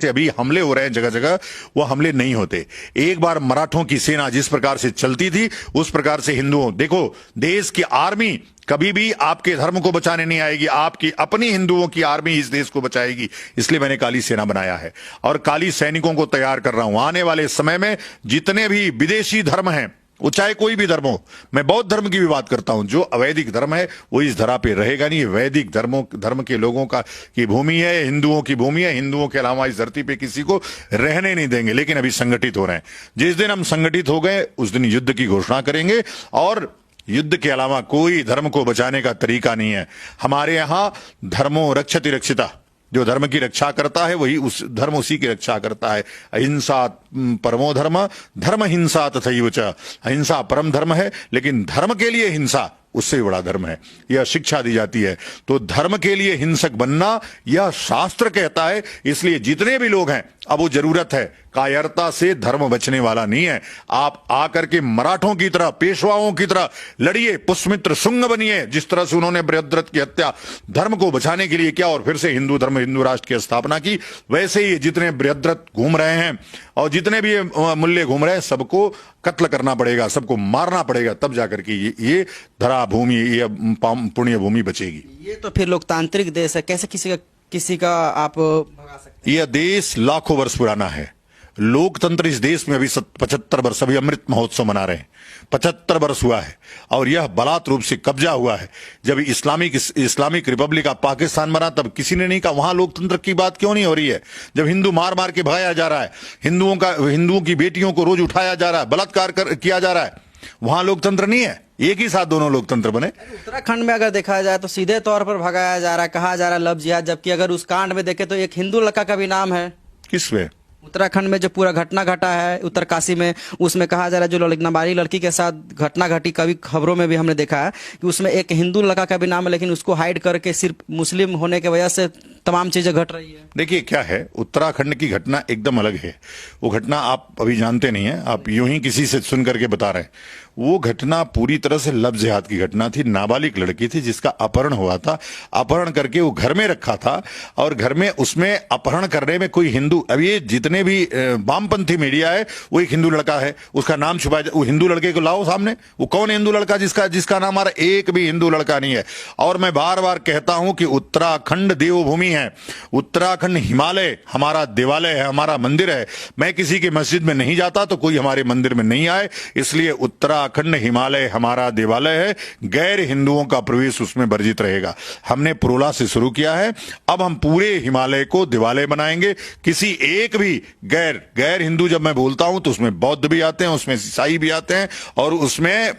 से अभी हमले हो रहे हैं जगह जगह, वो हमले नहीं होते। एक बार मराठों की सेना जिस प्रकार से चलती थी उस प्रकार से हिंदुओं, देखो देश की आर्मी कभी भी आपके धर्म को बचाने नहीं आएगी, आपकी अपनी हिंदुओं की आर्मी इस देश को बचाएगी। इसलिए मैंने काली सेना बनाया है और काली सैनिकों को तैयार कर रहा हूं। आने वाले समय में जितने भी विदेशी धर्म हैं, वो चाहे कोई भी धर्म हो, मैं बौद्ध धर्म की भी बात करता हूं, जो अवैदिक धर्म है वो इस धरा पे रहेगा नहीं। वैदिक धर्म के लोगों का की भूमि है, हिंदुओं की भूमि है। हिंदुओं के अलावा इस धरती पे किसी को रहने नहीं देंगे। लेकिन अभी संगठित हो रहे हैं। जिस दिन हम संगठित हो गए उस दिन युद्ध की घोषणा करेंगे और युद्ध के अलावा कोई धर्म को बचाने का तरीका नहीं है। हमारे यहां धर्मो रक्षति रक्षिता, जो धर्म की रक्षा करता है वही उस धर्म उसी की रक्षा करता है। अहिंसा परमो धर्म, धर्म हिंसा तथैव च। अहिंसा परम धर्म है, लेकिन धर्म के लिए हिंसा उससे भी बड़ा धर्म है। यह शिक्षा दी जाती है। तो धर्म के लिए हिंसक बनना यह शास्त्र कहता है। इसलिए जितने भी लोग हैं, अब वो जरूरत है, कायरता से धर्म बचने वाला नहीं है। आप आकर के मराठों की तरह, पेशवाओं की तरह लड़िए, पुष्यमित्र शुंग बनिए। जिस तरह से उन्होंने बृहद्रथ की हत्या धर्म को बचाने के लिए किया और फिर से हिंदू धर्म, हिंदू राष्ट्र की स्थापना की, वैसे ही जितने बृहद्रथ घूम रहे हैं और जितने भी मूल्य घूम रहे हैं, सबको कत्ल करना पड़ेगा, सबको मारना पड़ेगा, तब जाकर के ये धरा भूमि, ये पुण्य भूमि बचेगी। ये तो फिर लोकतांत्रिक देश है, कैसे किसी का आप भगा सकते हैं? यह देश लाखों वर्ष पुराना है। लोकतंत्र इस देश में अभी 75 वर्ष, अभी अमृत महोत्सव मना रहे हैं, 75 वर्ष हुआ है और यह बलात् रूप से कब्जा हुआ है। जब इस्लामिक रिपब्लिक ऑफ पाकिस्तान बना तब किसी ने नहीं कहा वहां लोकतंत्र की बात क्यों नहीं हो रही है। जब हिंदू मार मार के भगाया जा रहा है, हिंदुओं की बेटियों को रोज उठाया जा रहा है, बलात्कार किया जा रहा है, वहां लोकतंत्र नहीं है। एक ही साथ दोनों लोकतंत्र बने। उत्तराखंड में अगर देखा जाए तो सीधे तौर पर भगाया जा रहा है, कहा जा रहा है लव जिहाद, जबकि अगर उस कांड में देखे तो एक हिंदू लड़का का भी नाम है। किस में? उत्तराखंड में जो पूरा घटना घटा है उत्तरकाशी में, उसमें कहा जा रहा है जो नाबालिग लड़की के साथ घटना घटी, कभी खबरों में भी हमने देखा है कि उसमें एक हिंदू लड़का का भी नाम है, लेकिन उसको हाइड करके सिर्फ मुस्लिम होने की वजह से तमाम चीजें घट रही है। देखिए क्या है, उत्तराखंड की घटना एकदम अलग है। वो घटना आप अभी जानते नहीं है, आप यूं ही किसी से सुन करके बता रहे हैं। वो घटना पूरी तरह से लव जिहाद की घटना थी। नाबालिग लड़की थी जिसका अपहरण हुआ था, अपहरण करके वो घर में रखा था और घर में उसमें अपहरण करने में कोई हिंदू, अब ये जितने भी वामपंथी मीडिया है वो एक हिंदू लड़का है, उसका नाम छुपाया, वो हिंदू लड़के को लाओ सामने। वो कौन हिंदू लड़का जिसका नाम आ रहा है? एक भी हिंदू लड़का नहीं है। और मैं बार बार कहता हूं कि उत्तराखंड देवभूमि है, उत्तराखंड हिमालय हमारा देवालय है, हमारा मंदिर है। मैं किसी की मस्जिद में नहीं जाता तो कोई हमारे मंदिर में नहीं आए। इसलिए उत्तराखंड हिमालय हमारा देवालय है, गैर हिंदुओं का प्रवेश उसमें वर्जित रहेगा। हमने पुरोला से शुरू किया है, अब हम पूरे हिमालय को देवालय बनाएंगे। किसी एक भी गैर हिंदू, जब मैं बोलता हूं तो उसमें बौद्ध भी आते हैं, उसमें ईसाई भी आते हैं और उसमें